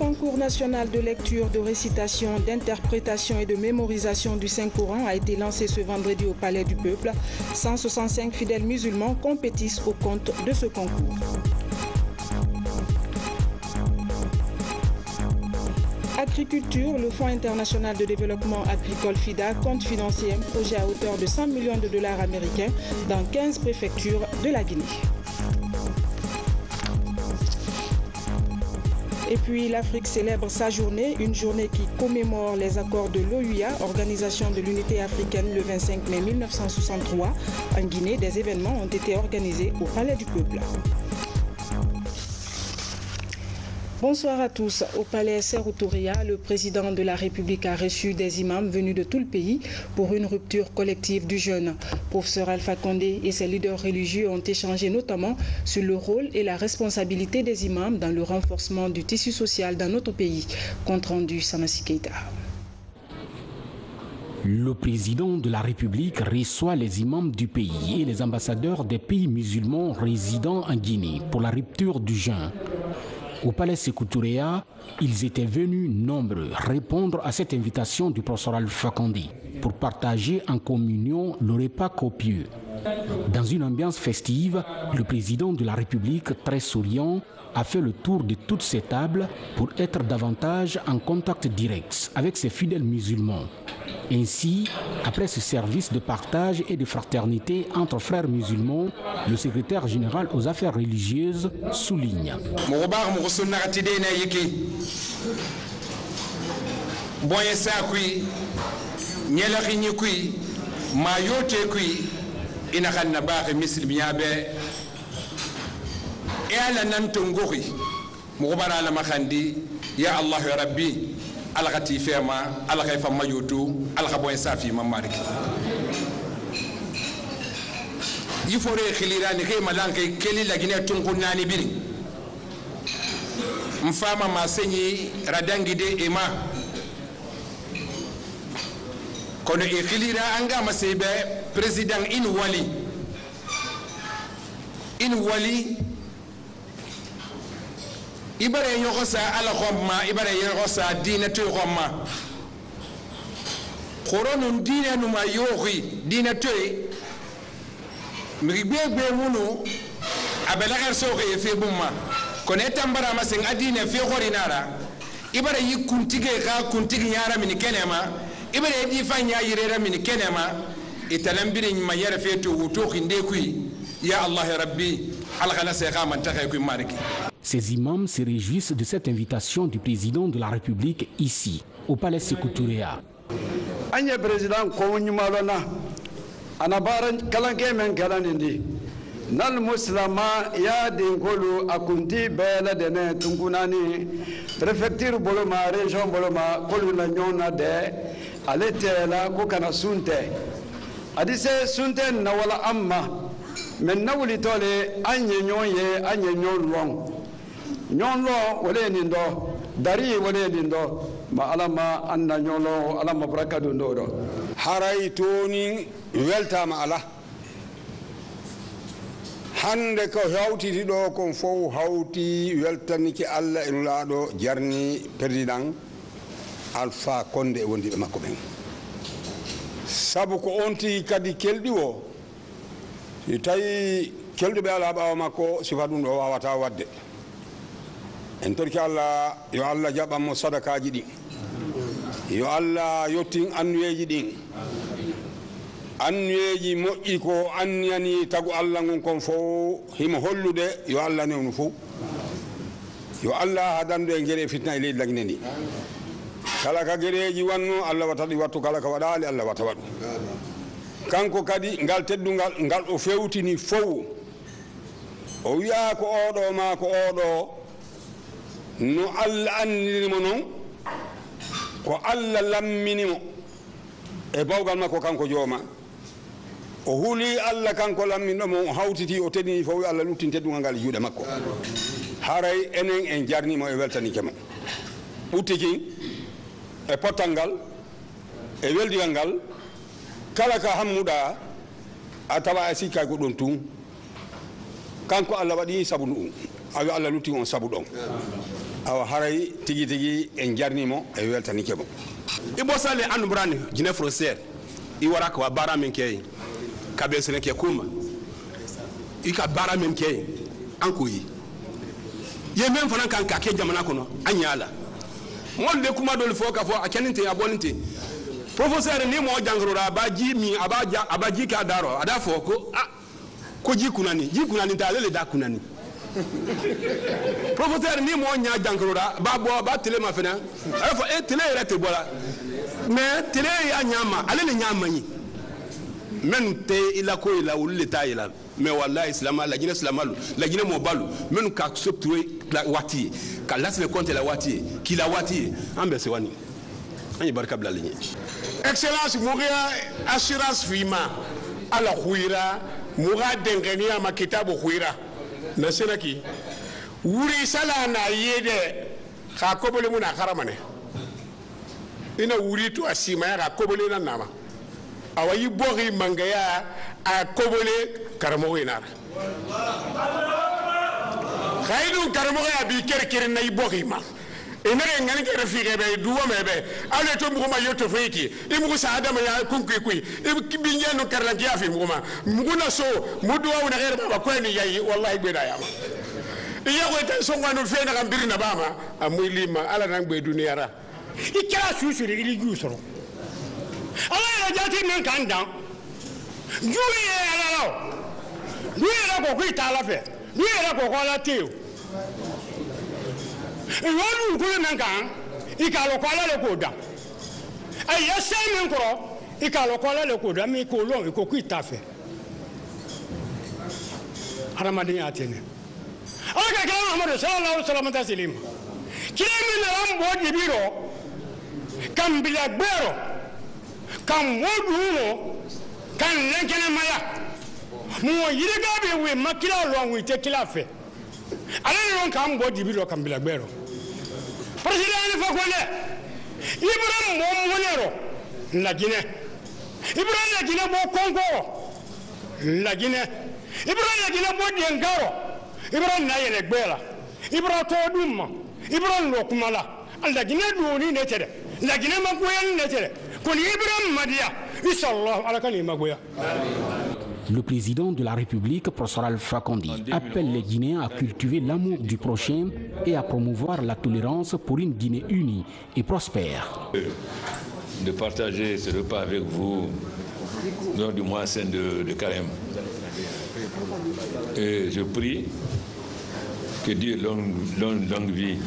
concours national de lecture, de récitation, d'interprétation et de mémorisation du Saint-Coran a été lancé ce vendredi au Palais du Peuple. 165 fidèles musulmans compétissent au compte de ce concours. Agriculture, le Fonds international de développement agricole FIDA compte financer un projet à hauteur de 100 millions de dollars américains dans 15 préfectures de la Guinée. Et puis l'Afrique célèbre sa journée, une journée qui commémore les accords de l'OUA, Organisation de l'Unité africaine, le 25 mai 1963. En Guinée, des événements ont été organisés au Palais du Peuple. Bonsoir à tous. Au Palais Sékou Touré, le président de la République a reçu des imams venus de tout le pays pour une rupture collective du jeûne. Professeur Alpha Condé et ses leaders religieux ont échangé notamment sur le rôle et la responsabilité des imams dans le renforcement du tissu social dans notre pays. Compte rendu Sanassi Keita. Le président de la République reçoit les imams du pays et les ambassadeurs des pays musulmans résidant en Guinée pour la rupture du jeûne. Au Palais Sékou Touré, ils étaient venus nombreux répondre à cette invitation du professeur Alpha Condé pour partager en communion le repas copieux. Dans une ambiance festive, le président de la République, très souriant, a fait le tour de toutes ces tables pour être davantage en contact direct avec ses fidèles musulmans. Ainsi, après ce service de partage et de fraternité entre frères musulmans, le secrétaire général aux affaires religieuses souligne. Ya Allah ya Rabbi al-ghati fema al-ghaifa mayutu al-ghaboy safi mamarik yifore khilirani kay malanke keli la gine tunkunani biri mfama masenyi radangide ema kono e khilira anga masebe president in wali ibare yogosa ala khomma ibare yogosa dina to khomma khoronun dina numa yogi dina to mi gbegbe wunu abela garso ke fe bumma kone tambara masen adina fe khorinara ibare yikuntige ka kuntigi nyara min kenema ibare di fanya yirera min kenema italambiri ma yara fe to wuto khinde kui ya Allah ya Rabbi al khalasa ka man takay kui mariki. Ces imams se réjouissent de cette invitation du président de la République ici, au Palais Sékou Touré. Anya président Kounyumalona, anabaran kalanke men kalanindi. Nal muslima ya dingolu akunti bela dene tungunani préfecture boloma région boloma koluna nyona de aletela ko kana sunte. Adise sunte na wala amma men nawli tole anye nyonye anye nyonlong. Nyonlo wale nindo dari wale nindo ma alama anna nyolo alama barakadu ndodo haraitoni welta ma ala hande ko hawti do ko fo hawti weltaniki alla en laado jarni président Alpha Condé wondi be makko ben sabu ko onti kadi keldi o tay keldo be ala baawa makko sifa dum do wawata wadde en torki Allah yo Allah jaɓanmo sadakaji ɗin yo Allah yottin annuyeji ɗin annuyeji moƴƴi ko anniyani tagu Allah ngon kon fo himo hollude yo Allah newnu fo yo Allah hadandu e gueɗe fitna e leydi lagne ndi kala ka gueɗeji wanno Allah wata ɗi wattu kala ka waɗali Allah wata waɗu kanko kadi ngal teddungal ngal o fewtini fof o wiya ko oɗo ma ko oɗo no Allah annirimo noon ko Allah lamminimo e bawgal makko kanko jooma o huuli Allah kanko lamminɗomo o hawtiti o teddini fof Allah luttin teddungal ngal juuɗe makko haray enen en jarnimo e weltanikemo ɓuttiki e pottal ngal e weldigal ngal kala ka hammuɗa a tawa a sikka ko ɗon tun kanko Allah waɗi sabu ɗum awi Allah lutti on sabu ɗon awa haray tigi tigi en jarnimo e weltani kebo ibosale anubrani Guinée frontière i wara ko bara min kay ka be sene ke kuma i ka bara min kay an ko yi ye men fana kan ka ke jamana kono anyala mon de kuma do le fo ka fo akeninte aboninte professeur ni mo jangrora abaji mi abaji ka daro ada fo ko ko ji kunani ta le da kunani professeur ni mo nya jangrora ba tele ma fena fo tele rete bola mais tele ya nyama ale ne nyama yi men te ila ko ila ulle ta ila mais wallahi islama la Guinée islamalu la Guinée mo balu men ka subtuwe la wati ka lasle compte la wati ki la wati ambe se wani ani barka bla ligne excellence mugia assurance fima ala khuira muga dengenia makitabu khuira nasenaki wuri sala na yede ka kobole muna kharamane ina wuri to asima ya kobole na nama awayi bori mangaya a kobole karamo ina khaidu karamo ya bi kerker na ibori ma enere ngani ke rafike be duwo mebe ale to muguma yoto feki imugu saada ma ya kunkui ibinye no karlanki afi muguna so muduwa una gere baba kweni yayi wallahi gbeda yama iya ko tan so ngano fe na kambiri na bama amulima ala nang be duniyara ikira susuri ili jusoro ala ya jati men kanda juye ala lo juye ko kuita ala fe juye ko ko ala teo wonu ko nan kan ikalo ko ala le ko da ay yasen ko ikalo ko ala le ko da mi ko lo ko kuita fe aramadin atene aga ga Muhammad sallallahu alaihi wasallam taslim kimi na rambo dibiro kam bila gbero kam woduno kan lenkene maya mo yiriga be we makila lo wi te kilafe ale non kam bo dibiro kam bila gbero president fa ko le Ibrahim mo monero la Guinée Ibrahim la Guinée bo Congo la Guinée Ibrahim la Guinée bo Dengaro Ibrahim na yele gbela Ibrahim to dum Ibrahim lo kumala la Guinée do ni netere la Guinée ma ko yan netere ko Ibrahim madia inshallah ala kan magoya. Le président de la République, Professeur Alpha Condé, appelle les Guinéens à cultiver l'amour du prochain et à promouvoir la tolérance pour une Guinée unie et prospère. De partager ce repas avec vous lors du mois saint de Carême. Et je prie que Dieu longue vie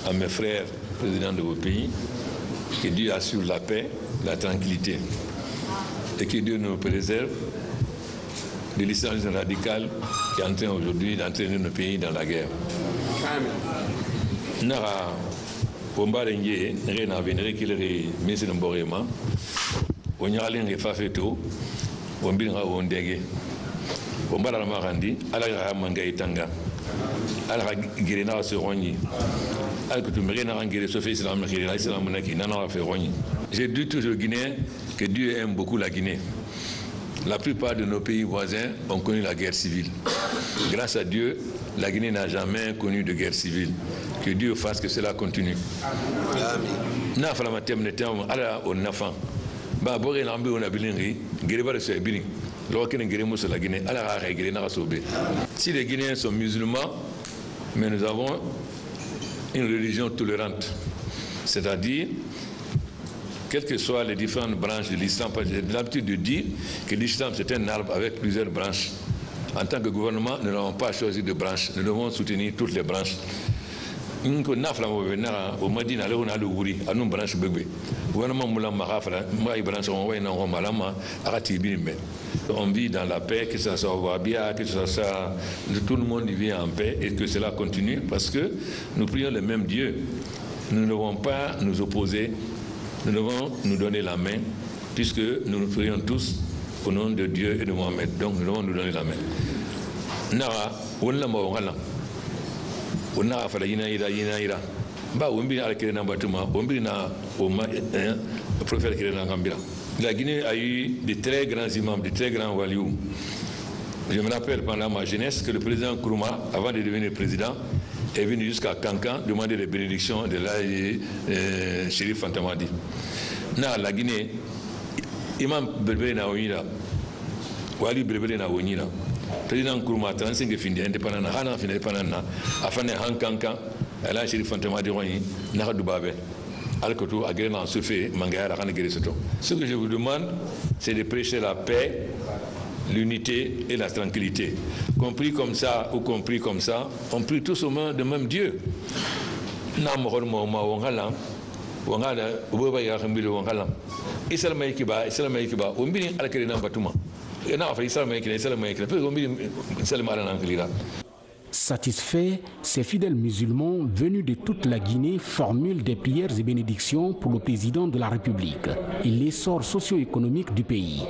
à mes frères présidents de vos pays, que Dieu assure la paix, la tranquillité et que Dieu nous préserve de l'islamisme radical qui est en train aujourd'hui d'entraîner nos pays dans la guerre. Nara Bombardier, Rena Vénéré, qui est ministre de Mborema, on y a allé Fafeto, on bira on dégué. Bombardara Marandi, Alaga Mangaitanga, Alaga Girena Seroni, Alkutumrena Angere, Sophie Islam, Islam Monaki, Nana Ferroni. J'ai dit toujours aux Guinéens que Dieu aime beaucoup la Guinée. La plupart de nos pays voisins ont connu la guerre civile. Grâce à Dieu, la Guinée n'a jamais connu de guerre civile. Que Dieu fasse que cela continue. Si les Guinéens sont musulmans, mais nous avons une religion tolérante, c'est-à-dire quelles que soient les différentes branches de l'islam, j'ai l'habitude de dire que l'islam c'est un arbre avec plusieurs branches. En tant que gouvernement, nous n'avons pas choisi de branches, nous devons soutenir toutes les branches. On vit dans la paix, que ça soit Wabia, que ça soit tout le monde vit en paix et que cela continue parce que nous prions le même Dieu. Nous ne devons pas nous opposer. Nous devons nous donner la main, puisque nous nous prions tous au nom de Dieu et de Mohamed. Donc nous devons nous donner la main. Nara, on l'a mangala. On a fait la yina. Bah, on vient à la Batuma, on vient au prophète Gambira. La Guinée a eu de très grands imams, de très grands walious. Je me rappelle pendant ma jeunesse que le président Nkrumah, avant de devenir président, est venu jusqu'à Kankan demander les bénédictions de la Chérif Fantamadi. Na la Guinée, imam Belbele na Onira, Wali Belbele na Onira, président Nkrumah 35 fin indépendant, Hana fin indépendant, afin de Hankankan, la Chérif Fantamadi Roni, Nara Dubabe. Ce que je vous demande, c'est de prêcher la paix, l'unité et la tranquillité. Compris comme ça ou compris comme ça, on prie tous au nom de même Dieu. Satisfaits, ces fidèles musulmans venus de toute la Guinée formulent des prières et bénédictions pour le président de la République et l'essor socio-économique du pays.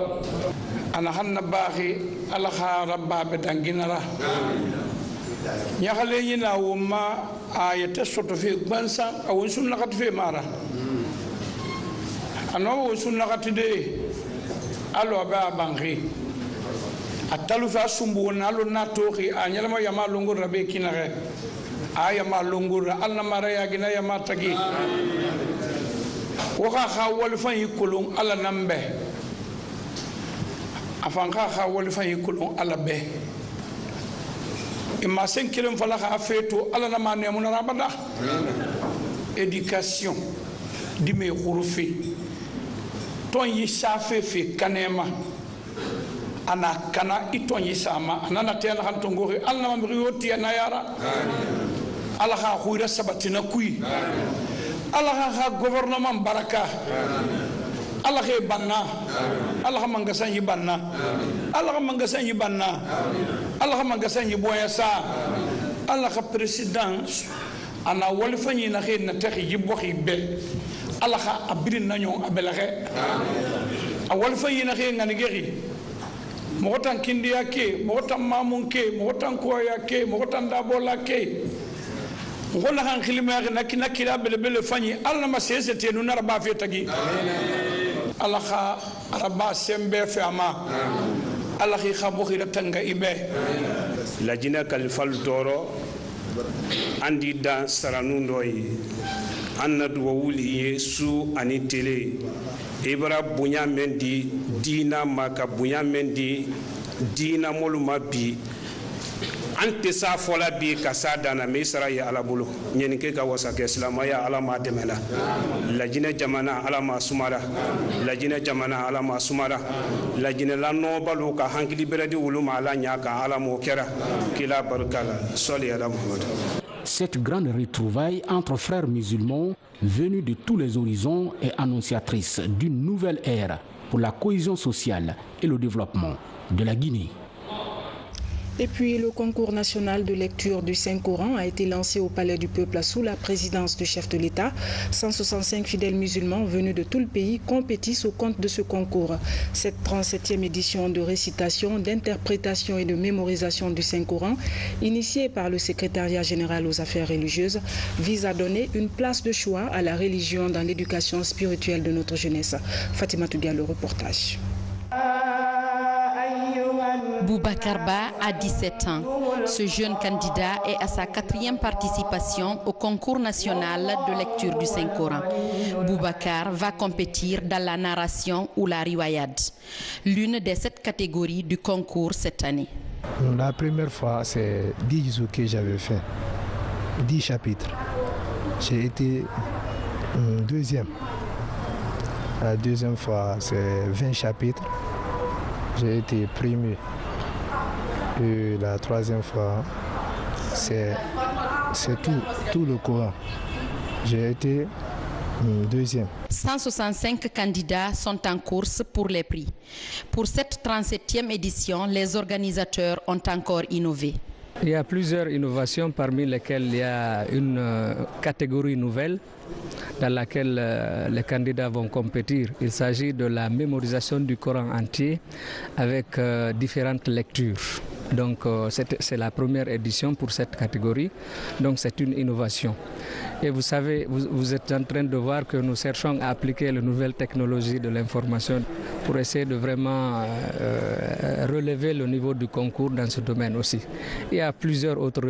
Atalufa sumbu nalo natori anyalama yama longur rabe kinare ayama longur alna maraya gina yama tagi waka khawal fan yikulun ala nambe afanka khawal fan yikulun ala be imma 5 km fala kha feto ala na mane mun rabada éducation dime khurufi ton yi safe fi kanema ana kana itonyi sama anana tena hantongori alna mamrioti anayara ala ha khuira sabatina kui ala ha gouvernement baraka ala he banna ala ha mangasan yibanna ala ha mangasan yibanna ala ha mangasan yiboyasa ala ha président ana wolfani na he na taxi yibokhi be ala ha abrin nañu abelaxe a wolfani na he nganigeri Mogotan kindia ke, mogotan mamun ke, mogotan koya ke, mogotan dabola ke. Ngola han khilima na kira bele fanyi alla ma sese te nuna raba fe tagi. Allah kha raba sembe fe ama. Allah khi khabu khira tanga ibe. La jina kalifal toro andi dan saranundoy anna do wuli yesu ani tele ibra bunya mendi dina maka bunya mendi dina moluma bi ante sa fola bi kasada na misra ya alabulu nyeni ke ka wasa ke islama ya alama demela lajina jamana alama sumara lajina jamana alama sumara lajina la no balu ka hankili beredi wuluma ala nyaka alamo kera kila barkala soli ala muhammad. Cette grande retrouvaille entre frères musulmans venus de tous les horizons est annonciatrice d'une nouvelle ère pour la cohésion sociale et le développement de la Guinée. Et puis, le concours national de lecture du Saint-Coran a été lancé au Palais du Peuple sous la présidence du chef de l'État. 165 fidèles musulmans venus de tout le pays compétissent au compte de ce concours. Cette 37e édition de récitation, d'interprétation et de mémorisation du Saint-Coran, initiée par le secrétariat général aux affaires religieuses, vise à donner une place de choix à la religion dans l'éducation spirituelle de notre jeunesse. Fatima Toudia, le reportage. Boubacar Ba a 17 ans. Ce jeune candidat est à sa 4e participation au concours national de lecture du Saint-Coran. Boubacar va compétir dans la narration ou la riwayat, l'une des 7 catégories du concours cette année. La première fois, c'est 10 jours que j'avais fait, 10 chapitres. J'ai été deuxième. La deuxième fois, c'est 20 chapitres. J'ai été premier. Et la troisième fois, c'est tout le Coran. J'ai été deuxième. 165 candidats sont en course pour les prix. Pour cette 37e édition, les organisateurs ont encore innové. Il y a plusieurs innovations parmi lesquelles il y a une catégorie nouvelle dans laquelle les candidats vont compétir. Il s'agit de la mémorisation du Coran entier avec différentes lectures. Donc c'est la première édition pour cette catégorie, donc c'est une innovation. Et vous savez, vous êtes en train de voir que nous cherchons à appliquer les nouvelles technologies de l'information. pour essayer de vraiment relever le niveau du concours dans ce domaine aussi. Il y a plusieurs autres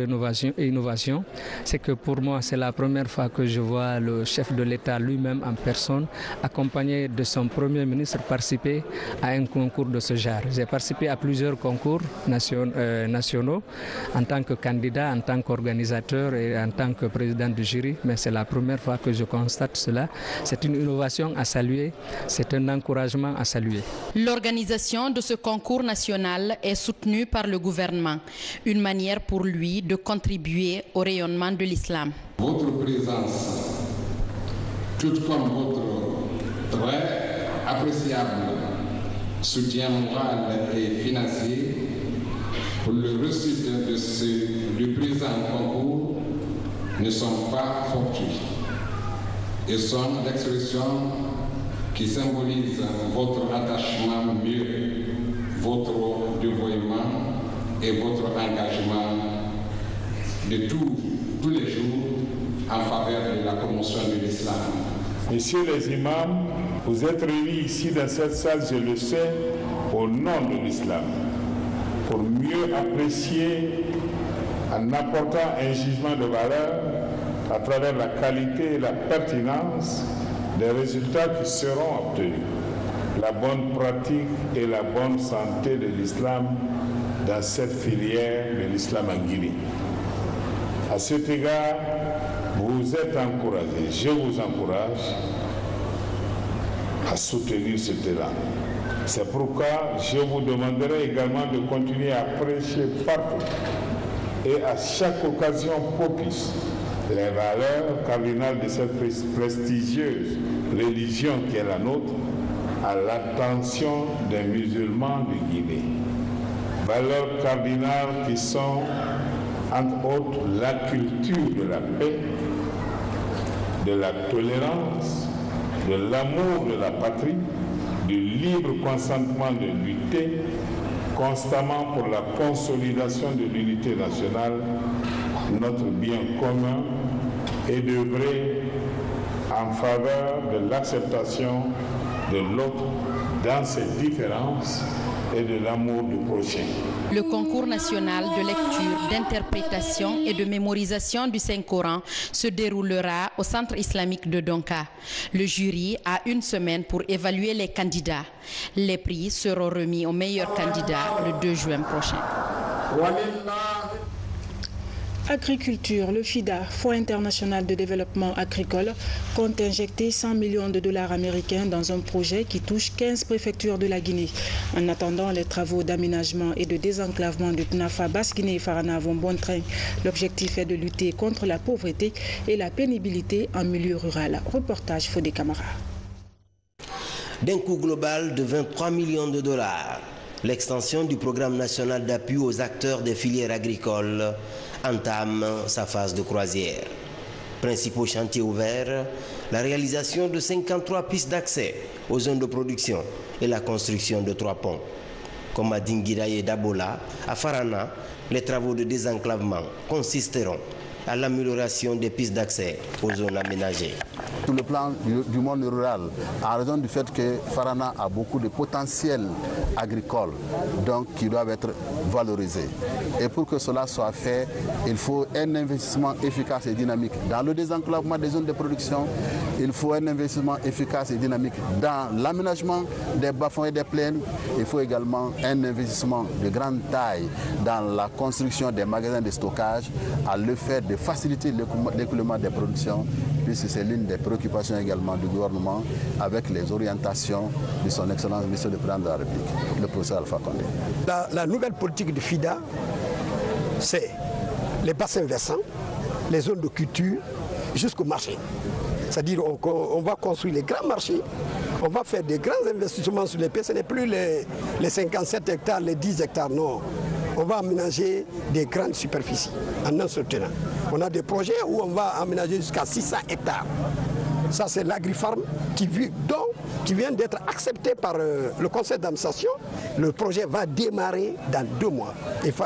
innovations. C'est que pour moi, c'est la première fois que je vois le chef de l'État lui-même en personne, accompagné de son Premier ministre, participer à un concours de ce genre. J'ai participé à plusieurs concours nationaux en tant que candidat, en tant qu'organisateur et en tant que président du jury, mais c'est la première fois que je constate cela. C'est une innovation à saluer, c'est un encouragement à saluer. L'organisation de ce concours national est soutenue par le gouvernement, une manière pour lui de contribuer au rayonnement de l'islam. Votre présence, tout comme votre très appréciable soutien moral et financier pour le réussite du présent concours ne sont pas fortuits et sont l'expression qui symbolise votre attachement mieux, votre dévouement et votre engagement de tous les jours en faveur de la promotion de l'islam. Messieurs les imams, vous êtes réunis ici dans cette salle, je le sais, au nom de l'islam, pour mieux apprécier, en apportant un jugement de valeur à travers la qualité et la pertinence des résultats qui seront obtenus, la bonne pratique et la bonne santé de l'islam dans cette filière de l'islam en Guinée. À cet égard, vous êtes encouragés, je vous encourage à soutenir cet élan. C'est pourquoi je vous demanderai également de continuer à prêcher partout et à chaque occasion propice les valeurs cardinales de cette prestigieuse religion qui est la nôtre à l'attention des musulmans de Guinée. Valeurs cardinales qui sont, entre autres, la culture de la paix, de la tolérance, de l'amour de la patrie, du libre consentement de lutter constamment pour la consolidation de l'unité nationale, notre bien commun, et d'œuvrer en faveur de l'acceptation de l'autre dans ses différences et de l'amour du prochain. Le concours national de lecture, d'interprétation et de mémorisation du Saint-Coran se déroulera au Centre islamique de Donka. Le jury a une semaine pour évaluer les candidats. Les prix seront remis aux meilleurs candidats le 2 juin prochain. Agriculture, le FIDA, Fonds international de développement agricole, compte injecter 100 millions de dollars américains dans un projet qui touche 15 préfectures de la Guinée. En attendant, les travaux d'aménagement et de désenclavement de Tnafa, Basse-Guinée et Farana vont bon train. L'objectif est de lutter contre la pauvreté et la pénibilité en milieu rural. Reportage Fodé Camara. D'un coût global de 23 millions de dollars, l'extension du programme national d'appui aux acteurs des filières agricoles entame sa phase de croisière. Principaux chantiers ouverts, la réalisation de 53 pistes d'accès aux zones de production et la construction de 3 ponts. Comme à Dinguiraye et Dabola, à Farana, les travaux de désenclavement consisteront à l'amélioration des pistes d'accès aux zones aménagées. Sur le plan du monde rural, en raison du fait que Farana a beaucoup de potentiel agricole, donc qui doivent être valorisés. Et pour que cela soit fait, il faut un investissement efficace et dynamique dans le désenclavement des zones de production. Il faut un investissement efficace et dynamique dans l'aménagement des bas-fonds et des plaines. Il faut également un investissement de grande taille dans la construction des magasins de stockage, à le fait de faciliter l'écoulement des productions, puisque c'est l'une des préoccupations également du gouvernement avec les orientations de son Excellence Monsieur le Président de la République, le professeur Alpha Condé. La nouvelle politique de FIDA, c'est les bassins versants, les zones de culture jusqu'au marché. C'est-à-dire on va construire les grands marchés, on va faire des grands investissements sur les pays. Ce n'est plus les 57 hectares, les 10 hectares, non. On va aménager des grandes superficies en un seul terrain. On a des projets où on va aménager jusqu'à 600 hectares. Ça, c'est l'agrifarm qui vient d'être accepté par le conseil d'administration. Le projet va démarrer dans 2 mois.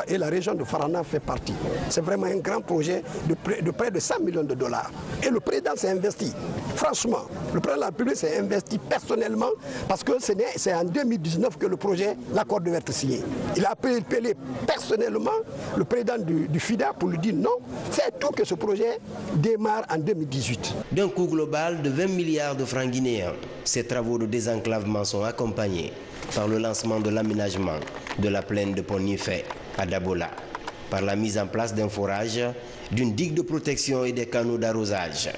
Et la région de Farana fait partie. C'est vraiment un grand projet de près de 100 millions de dollars. Et le président s'est investi. Franchement, le président de la République s'est investi personnellement parce que c'est en 2019 que le projet, l'accord devait être signé. Il a appelé personnellement le président du FIDA pour lui dire non, c'est tout que ce projet démarre en 2018. D'un coût global de 20 milliards de francs guinéens, ces travaux de désenclavement sont accompagnés par le lancement de l'aménagement de la plaine de Ponifé à Dabola, par la mise en place d'un forage, d'une digue de protection et des canaux d'arrosage.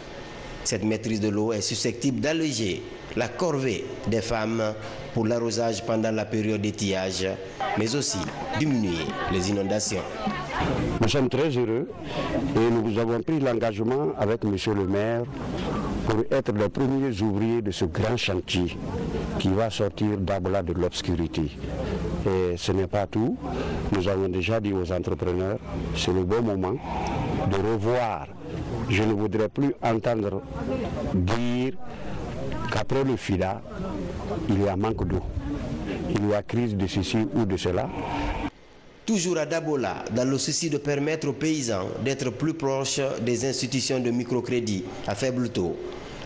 Cette maîtrise de l'eau est susceptible d'alléger la corvée des femmes pour l'arrosage pendant la période d'étiage, mais aussi diminuer les inondations. Nous sommes très heureux et nous avons pris l'engagement avec M. le maire pour être les premiers ouvriers de ce grand chantier qui va sortir d'Abola de l'obscurité. Et ce n'est pas tout. Nous avons déjà dit aux entrepreneurs, c'est le bon moment de revoir. Je ne voudrais plus entendre dire qu'après le FIDA, il y a manque d'eau. Il y a crise de ceci ou de cela. Toujours à Dabola, dans le souci de permettre aux paysans d'être plus proches des institutions de microcrédit à faible taux,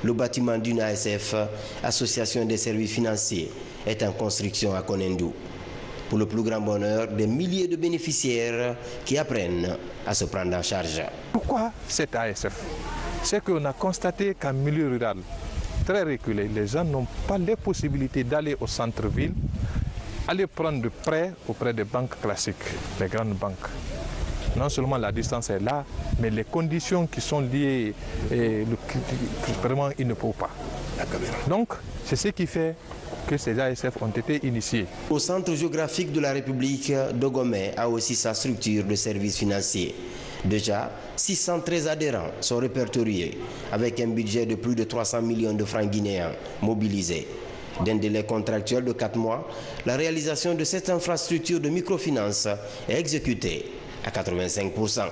le bâtiment d'une ASF, Association des services financiers, est en construction à Konendou. Pour le plus grand bonheur des milliers de bénéficiaires qui apprennent à se prendre en charge. Pourquoi cette ASF? C'est qu'on a constaté qu'en milieu rural, très reculé, les gens n'ont pas les possibilités d'aller au centre-ville, aller prendre de prêts auprès des banques classiques, les grandes banques. Non seulement la distance est là, mais les conditions qui sont liées, vraiment, ils ne peuvent pas. Donc, c'est ce qui fait que ces ASF ont été initiés. Au centre géographique de la République, Dogomé a aussi sa structure de services financiers. Déjà, 613 adhérents sont répertoriés avec un budget de plus de 300 millions de francs guinéens mobilisés. D'un délai contractuel de 4 mois, la réalisation de cette infrastructure de microfinance est exécutée à 85%.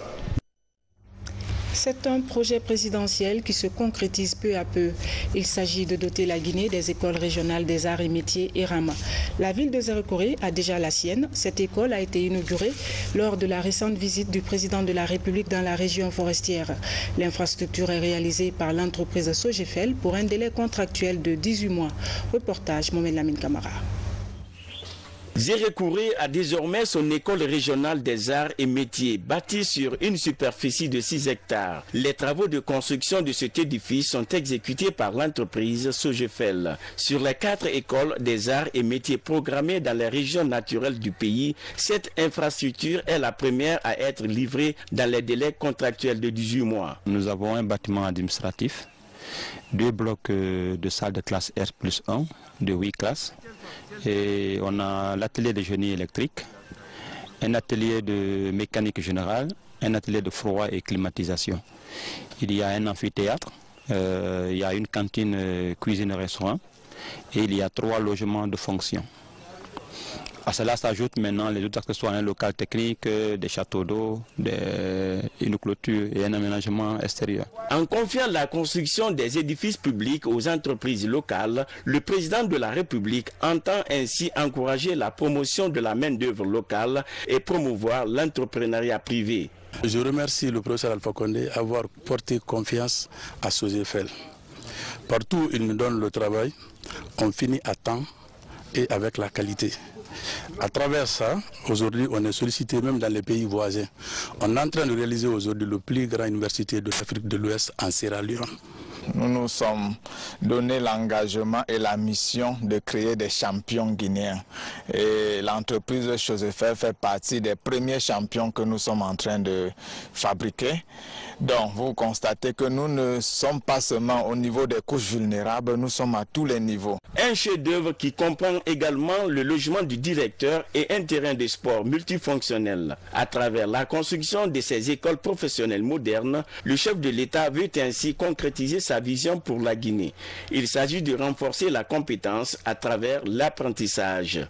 C'est un projet présidentiel qui se concrétise peu à peu. Il s'agit de doter la Guinée des écoles régionales des arts et métiers ERAMA. La ville de Zérekoré a déjà la sienne. Cette école a été inaugurée lors de la récente visite du président de la République dans la région forestière. L'infrastructure est réalisée par l'entreprise Sogefel pour un délai contractuel de 18 mois. Reportage Mohamed Lamine Camara. Zérekoré a désormais son école régionale des arts et métiers, bâtie sur une superficie de 6 hectares. Les travaux de construction de cet édifice sont exécutés par l'entreprise Sogefel. Sur les 4 écoles des arts et métiers programmées dans les régions naturelles du pays, cette infrastructure est la première à être livrée dans les délais contractuels de 18 mois. Nous avons un bâtiment administratif, 2 blocs de salles de classe R+1, de 8 classes. Et on a l'atelier de génie électrique, un atelier de mécanique générale, un atelier de froid et climatisation. Il y a un amphithéâtre, il y a une cantine cuisine-restaurant et il y a 3 logements de fonction. À cela s'ajoutent maintenant les autres accessoires, un local technique, des châteaux d'eau, une clôture et un aménagement extérieur. En confiant la construction des édifices publics aux entreprises locales, le président de la République entend ainsi encourager la promotion de la main-d'œuvre locale et promouvoir l'entrepreneuriat privé. Je remercie le professeur Alpha Condé d'avoir porté confiance à Sogefel. Partout où il nous donne le travail, on finit à temps et avec la qualité. À travers ça, aujourd'hui, on est sollicité même dans les pays voisins. On est en train de réaliser aujourd'hui le plus grand université de l'Afrique de l'Ouest en Sierra Leone. Nous nous sommes donné l'engagement et la mission de créer des champions guinéens. Et l'entreprise Sogefel fait partie des premiers champions que nous sommes en train de fabriquer. Donc, vous constatez que nous ne sommes pas seulement au niveau des couches vulnérables, nous sommes à tous les niveaux. Un chef-d'œuvre qui comprend également le logement du directeur et un terrain de sport multifonctionnel. À travers la construction de ces écoles professionnelles modernes, le chef de l'État veut ainsi concrétiser sa vision pour la Guinée. Il s'agit de renforcer la compétence à travers l'apprentissage.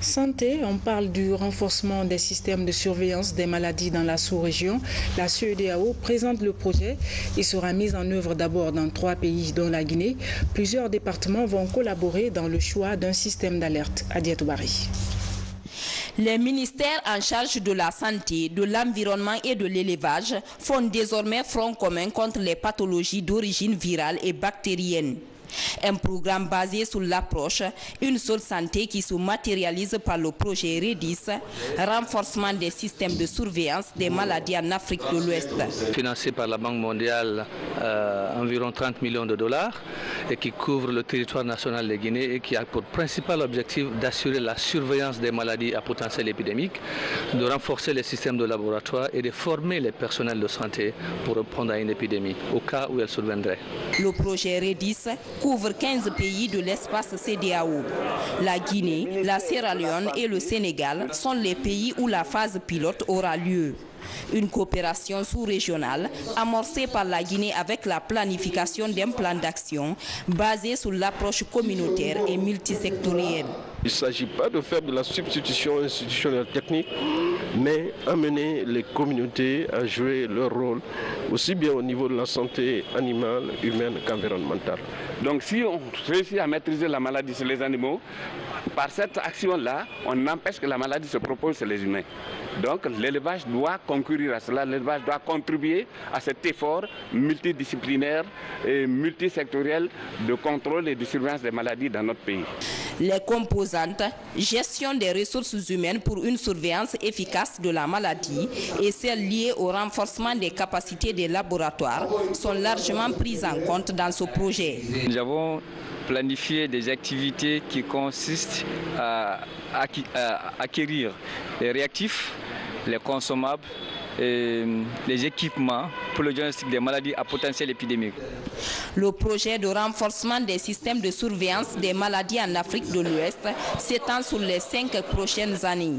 Santé, on parle du renforcement des systèmes de surveillance des maladies dans la sous-région. La CEDEAO présente le projet. Il sera mis en œuvre d'abord dans 3 pays, dont la Guinée. Plusieurs départements vont collaborer dans le choix d'un système d'alerte. Adiatou Bari. Les ministères en charge de la santé, de l'environnement et de l'élevage font désormais front commun contre les pathologies d'origine virale et bactérienne. Un programme basé sur l'approche Une seule santé qui se matérialise par le projet REDIS, renforcement des systèmes de surveillance des maladies en Afrique de l'Ouest. Financé par la Banque mondiale, environ 30 millions de dollars et qui couvre le territoire national de Guinée et qui a pour principal objectif d'assurer la surveillance des maladies à potentiel épidémique, de renforcer les systèmes de laboratoire et de former les personnels de santé pour répondre à une épidémie au cas où elle surviendrait. Le projet REDIS couvre 15 pays de l'espace CEDEAO. La Guinée, la Sierra Leone et le Sénégal sont les pays où la phase pilote aura lieu. Une coopération sous-régionale amorcée par la Guinée avec la planification d'un plan d'action basé sur l'approche communautaire et multisectorielle. Il ne s'agit pas de faire de la substitution institutionnelle technique, mais amener les communautés à jouer leur rôle, aussi bien au niveau de la santé animale, humaine qu'environnementale. Donc si on réussit à maîtriser la maladie chez les animaux, par cette action-là, on empêche que la maladie se propose chez les humains. Donc l'élevage doit concourir à cela, l'élevage doit contribuer à cet effort multidisciplinaire et multisectoriel de contrôle et de surveillance des maladies dans notre pays. Les composantes, gestion des ressources humaines pour une surveillance efficace de la maladie et celles liées au renforcement des capacités des laboratoires sont largement prises en compte dans ce projet. Nous avons planifié des activités qui consistent à acquérir les réactifs, les consommables, et les équipements pour le diagnostic des maladies à potentiel épidémique. Le projet de renforcement des systèmes de surveillance des maladies en Afrique de l'Ouest s'étend sur les 5 prochaines années.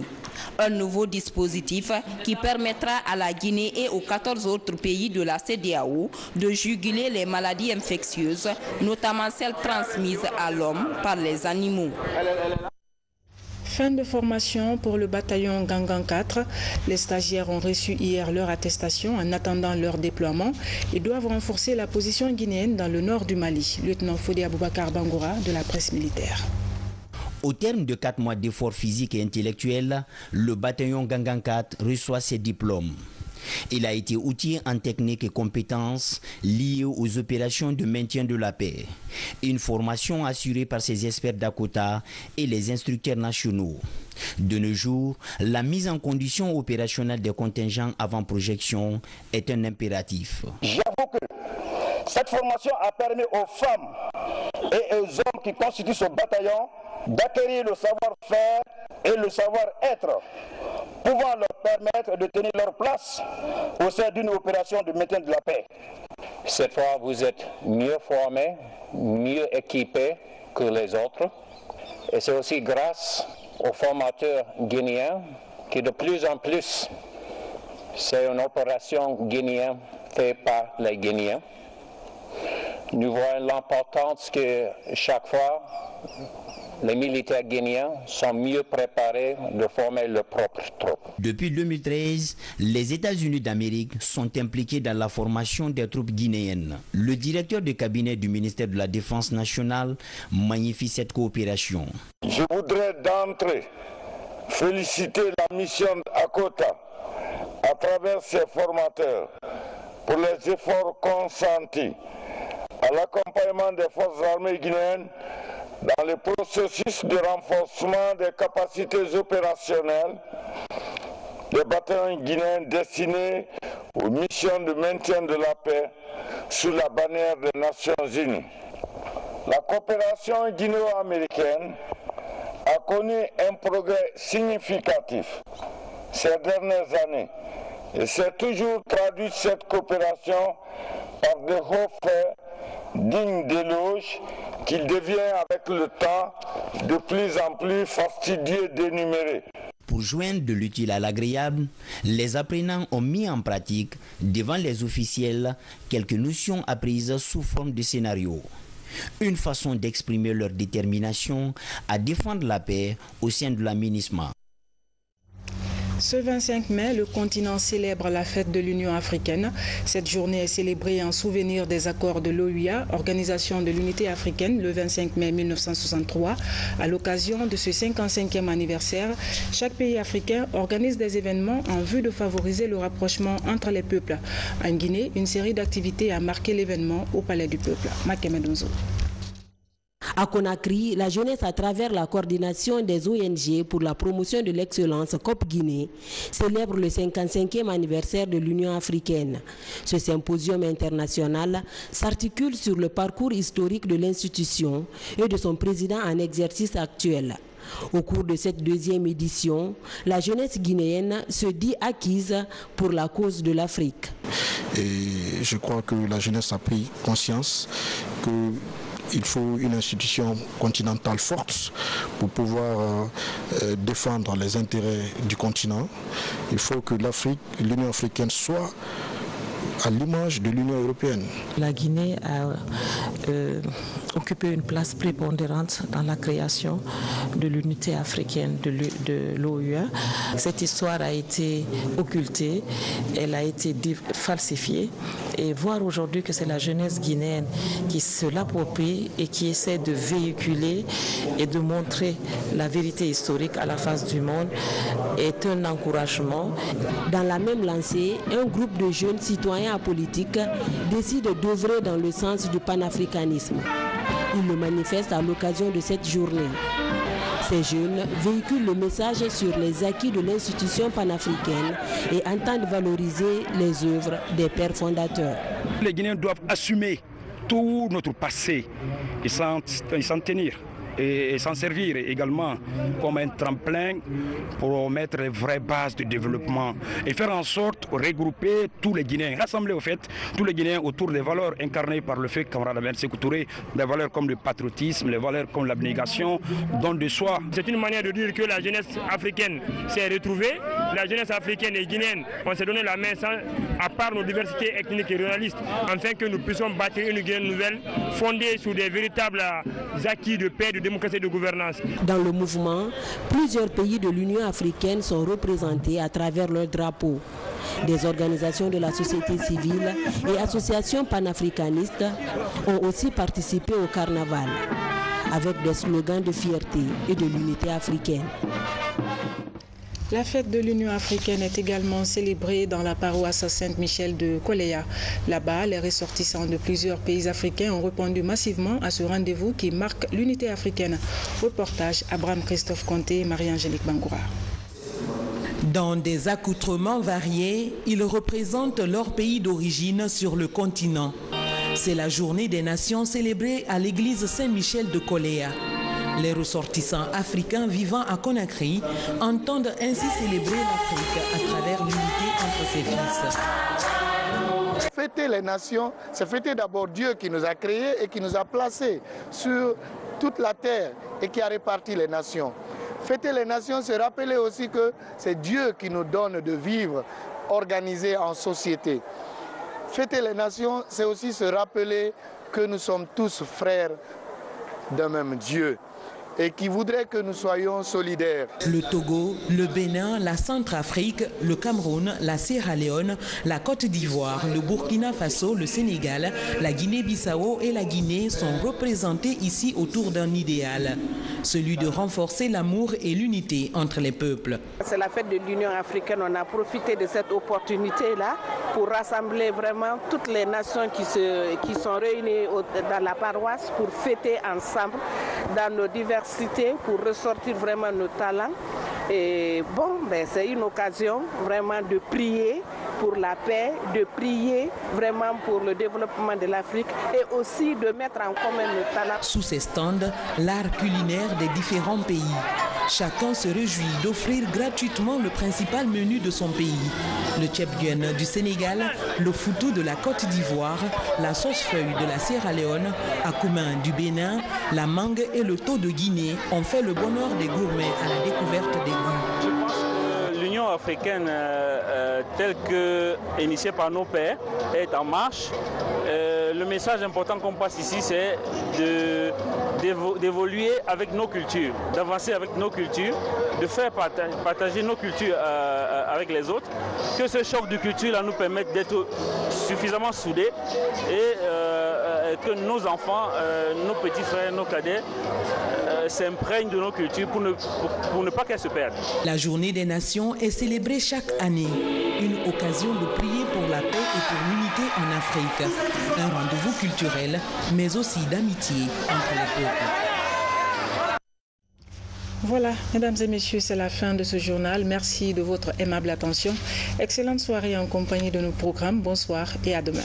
Un nouveau dispositif qui permettra à la Guinée et aux 14 autres pays de la CEDEAO de juguler les maladies infectieuses, notamment celles transmises à l'homme par les animaux. Fin de formation pour le bataillon Gangan 4. Les stagiaires ont reçu hier leur attestation en attendant leur déploiement et doivent renforcer la position guinéenne dans le nord du Mali. Lieutenant Fodé Aboubakar Bangoura de la presse militaire. Au terme de 4 mois d'efforts physiques et intellectuels, le bataillon Gangan 4 reçoit ses diplômes. Il a été outillé en techniques et compétences liées aux opérations de maintien de la paix. Une formation assurée par ses experts d'Akota et les instructeurs nationaux. De nos jours, la mise en condition opérationnelle des contingents avant projection est un impératif. J'avoue que cette formation a permis aux femmes et aux hommes qui constituent ce bataillon d'acquérir le savoir-faire et le savoir-être, pouvant leur permettre de tenir leur place au sein d'une opération de maintien de la paix. Cette fois, vous êtes mieux formés, mieux équipés que les autres. Et c'est aussi grâce aux formateurs guinéens qui de plus en plus, c'est une opération guinéenne faite par les Guinéens. Nous voyons l'importance que chaque fois, les militaires guinéens sont mieux préparés de former leurs propres troupes. Depuis 2013, les États-Unis d'Amérique sont impliqués dans la formation des troupes guinéennes. Le directeur de cabinet du ministère de la Défense nationale magnifie cette coopération. Je voudrais d'entrée féliciter la mission d'Akota à travers ses formateurs pour les efforts consentis à l'accompagnement des forces armées guinéennes dans le processus de renforcement des capacités opérationnelles des bataillons guinéens destinés aux missions de maintien de la paix sous la bannière des Nations Unies. La coopération guinéo-américaine a connu un progrès significatif ces dernières années et s'est toujours traduite cette coopération par de hauts faits dignes d'éloge qu'il devient avec le temps de plus en plus fastidieux d'énumérer. Pour joindre de l'utile à l'agréable, les apprenants ont mis en pratique devant les officiels quelques notions apprises sous forme de scénario. Une façon d'exprimer leur détermination à défendre la paix au sein de la MINUSMA. Ce 25 mai, le continent célèbre la fête de l'Union africaine. Cette journée est célébrée en souvenir des accords de l'OUA, Organisation de l'Unité africaine, le 25 mai 1963. À l'occasion de ce 55e anniversaire, chaque pays africain organise des événements en vue de favoriser le rapprochement entre les peuples. En Guinée, une série d'activités a marqué l'événement au Palais du Peuple. Makemedonzo. À Conakry, la jeunesse à travers la coordination des ONG pour la promotion de l'excellence COP Guinée célèbre le 55e anniversaire de l'Union africaine. Ce symposium international s'articule sur le parcours historique de l'institution et de son président en exercice actuel. Au cours de cette deuxième édition, la jeunesse guinéenne se dit acquise pour la cause de l'Afrique. Et je crois que la jeunesse a pris conscience qu'il faut une institution continentale forte pour pouvoir défendre les intérêts du continent. Il faut que l'Union africaine soit à l'image de l'Union européenne. La Guinée a occupé une place prépondérante dans la création de l'unité africaine de l'OUA. Cette histoire a été occultée, elle a été falsifiée, et voir aujourd'hui que c'est la jeunesse guinéenne qui se l'approprie et qui essaie de véhiculer et de montrer la vérité historique à la face du monde est un encouragement. Dans la même lancée, un groupe de jeunes citoyens apolitiques décide d'œuvrer dans le sens du panafricanisme. Ils le manifestent à l'occasion de cette journée. Ces jeunes véhiculent le message sur les acquis de l'institution panafricaine et entendent valoriser les œuvres des pères fondateurs. Les Guinéens doivent assumer tout notre passé et s'en tenir. Et s'en servir également comme un tremplin pour mettre les vraies bases de développement et faire en sorte de regrouper tous les Guinéens, rassembler au fait tous les Guinéens autour des valeurs incarnées par le fait camarade Abel Sékou Touré, des valeurs comme le patriotisme, les valeurs comme l'abnégation, don de soi. C'est une manière de dire que la jeunesse africaine s'est retrouvée, la jeunesse africaine et guinéenne, on s'est donné la main à part nos diversités ethniques et ruralistes, afin que nous puissions bâtir une Guinée nouvelle fondée sur des véritables acquis de paix, de démocratie et de gouvernance. Dans le mouvement, plusieurs pays de l'Union africaine sont représentés à travers leur drapeau. Des organisations de la société civile et associations panafricanistes ont aussi participé au carnaval, avec des slogans de fierté et de l'unité africaine. La fête de l'Union africaine est également célébrée dans la paroisse Saint-Michel de Koleya. Là-bas, les ressortissants de plusieurs pays africains ont répondu massivement à ce rendez-vous qui marque l'unité africaine. Reportage Abraham Christophe Conté et Marie-Angélique Bangoura. Dans des accoutrements variés, ils représentent leur pays d'origine sur le continent. C'est la journée des nations célébrée à l'église Saint-Michel de Koleya. Les ressortissants africains vivant à Conakry entendent ainsi célébrer l'Afrique à travers l'unité entre ses fils. Fêter les nations, c'est fêter d'abord Dieu qui nous a créés et qui nous a placés sur toute la terre et qui a réparti les nations. Fêter les nations, c'est rappeler aussi que c'est Dieu qui nous donne de vivre organisés en société. Fêter les nations, c'est aussi se rappeler que nous sommes tous frères d'un même Dieu et qui voudrait que nous soyons solidaires. Le Togo, le Bénin, la Centrafrique, le Cameroun, la Sierra Leone, la Côte d'Ivoire, le Burkina Faso, le Sénégal, la Guinée-Bissau et la Guinée sont représentés ici autour d'un idéal, celui de renforcer l'amour et l'unité entre les peuples. C'est la fête de l'Union africaine, on a profité de cette opportunité-là pour rassembler vraiment toutes les nations qui sont réunies dans la paroisse pour fêter ensemble dans nos diversités, pour ressortir vraiment nos talents. Et bon, c'est une occasion vraiment de prier pour la paix, de prier vraiment pour le développement de l'Afrique et aussi de mettre en commun nos talents. Sous ces stands, l'art culinaire des différents pays. Chacun se réjouit d'offrir gratuitement le principal menu de son pays. Le tchèp-gun du Sénégal, le foutou de la Côte d'Ivoire, la sauce-feuille de la Sierra Leone, akoumen du Bénin, la mangue et le taux de Guinée ont fait le bonheur des gourmets à la découverte des goûts. Je pense que l'Union africaine, telle que initiée par nos pères, est en marche. Le message important qu'on passe ici, c'est d'évoluer avec nos cultures, d'avancer avec nos cultures, de faire partager nos cultures avec les autres, que ce choc de culture là nous permette d'être suffisamment soudés et que nos enfants, nos petits frères, nos cadets s'imprègnent de nos cultures pour ne pas qu'elles se perdent. La Journée des Nations est célébrée chaque année, une occasion de prier pour la paix et pour l'unité en Afrique, un rendez-vous culturel, mais aussi d'amitié entre les peuples. Voilà, mesdames et messieurs, c'est la fin de ce journal. Merci de votre aimable attention. Excellente soirée en compagnie de nos programmes. Bonsoir et à demain.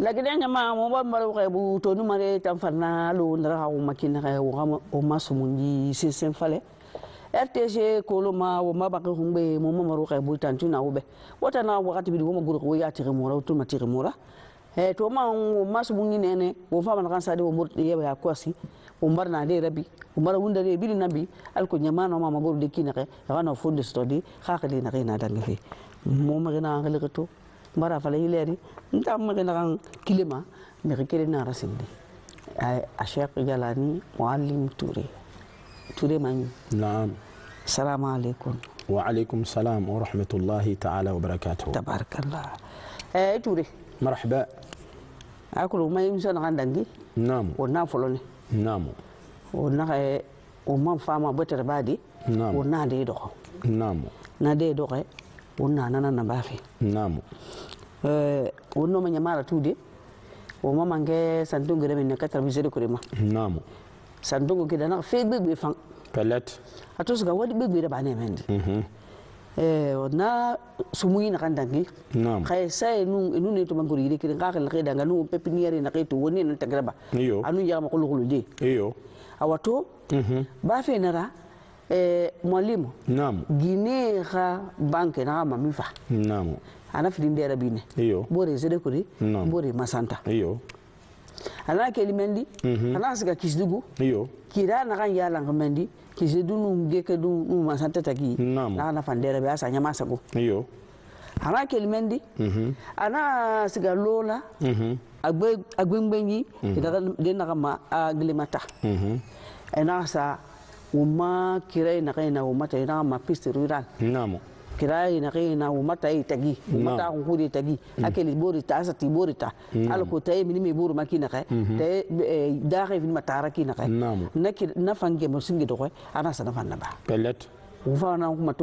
Lagidanya ma mo ba maro ka bu to nu mare tamfarna lo ndra o makina ka o masumunji sen fale RTG koloma o mabaka humbe mo maro ka bu tantuna ube wata na wakati bidu mo guru ko ya tire mora to matire mora to ma o masumunji nene o fama kan sade o murti yeba ya kwasi o marna de rabi o mara wunda de bili nabi alko nyama no ma guru de kinake ya na fonde study khakali na rena dangi fi mo magina ngale to mara fala hileri nta magana kan kilima merikele na rasindi a Sheikh Jalani Muallim Touré mani naam assalamu alaikum wa alaikum salam wa rahmatullahi ta'ala wa barakatuh tabarakallah Touré marhaba akulu may mson randangi naam wonna folone naam wonna o man fama botere badi naam wonna de do naam na de do wonna nana na bafi naam wonno ma nyamara tude o mama nge sandungu de min katra bisere ko ma naam sandungu ke dana fe bebe fan pelet atos ga wadi bebe de bane mendi na sumuyi na kandangi naam khay say nu ne to mangori de ki ngakal khay danga nu pepiniere na kay to woni na tagraba anu yama ko lugulu de iyo awato ba fe nara mwalimu naam Guinée ga banque na ma mifa naam ana filindera bine iyo bore zede kuri bore masanta iyo ana kelimendi ana siga kisdugu iyo kira na kan yala ngamendi kisdu nu ngeke du nu masanta taki na fandera be asa nyama sago iyo ana kelimendi ana siga lola agbengbenyi kida de na kama aglimata ana sa uma kira na kaina uma ta na ma piste rural naam kirai na kaina uma ta itagi uma ta nguri tagi akeli bori ta asati bori ta alko tay minimi buru makina ka tay daxe fin matara kina ka na fange mo singi do ko ana sana fanna ba pelet ufa na kuma